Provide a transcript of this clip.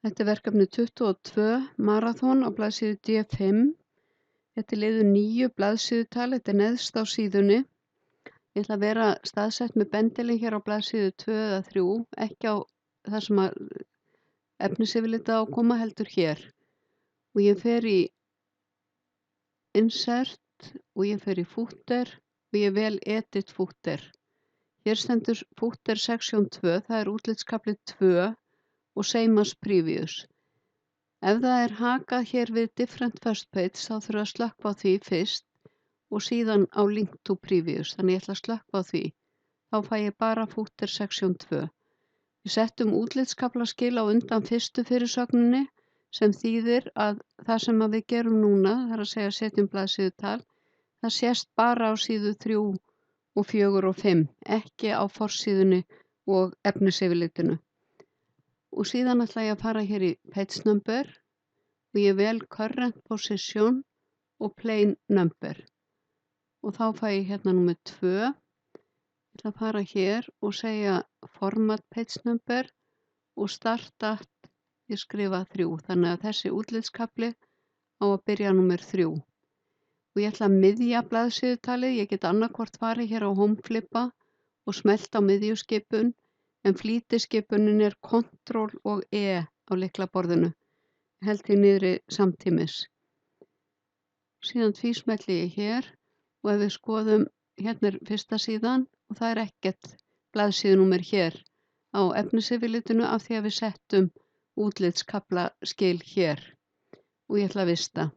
Þetta er verkefni 22, maraþon á blaðsíðu D5. Þetta er liður 9, blaðsíðutal, þetta er neðst á síðunni. Ég ætla að vera staðsett með bendilinn hér á blaðsíðu 2 eða 3, ekki á það sem að efnisyfirlitið á að koma heldur hér. Og ég fer í insert og ég fer í footer og ég vel edit footer. Hér stendur footer section 2, það er útlitskafli 2 og same as previous. Ef það er hakað hér við different first page þá þurfa að slökkva á því fyrst og síðan á link to previous. Þannig ég ætla að slökkva á því. Þá fæ ég bara footer section 2. Við settum útlitskaflaskil á undan fyrstu fyrirsögninni sem þýðir að það sem við gerum núna, það er að segja setjum blaðsíðutal, það sést bara á síðu 3 og 4 og 5, ekki á forsíðunni og efnisyfirlitinu. Og síðan ætla ég að fara hér í page number og ég vel current position og plain number. Og þá fæ ég hérna númer 2. Ég ætla að fara hér og segja format page number og start at, ég skrifa 3. Þannig að þessi útlitskafli á að byrja númer 3. Og ég ætla að miðja blaðsíðutalið, ég get annarkvort farið hér á homeflipa og smellt á miðjuskipun, en flýtiskipunin er Ctrl og E á lyklaborðinu. Held því niðri samtímis. Síðan tvísmelli ég hér og ef við skoðum, hérna er fyrsta síðan og það er ekkert blaðsíðunúmer hér á efnisyfirlitinu af því að við settum útlitskaflaskil hér og ég ætla að vista.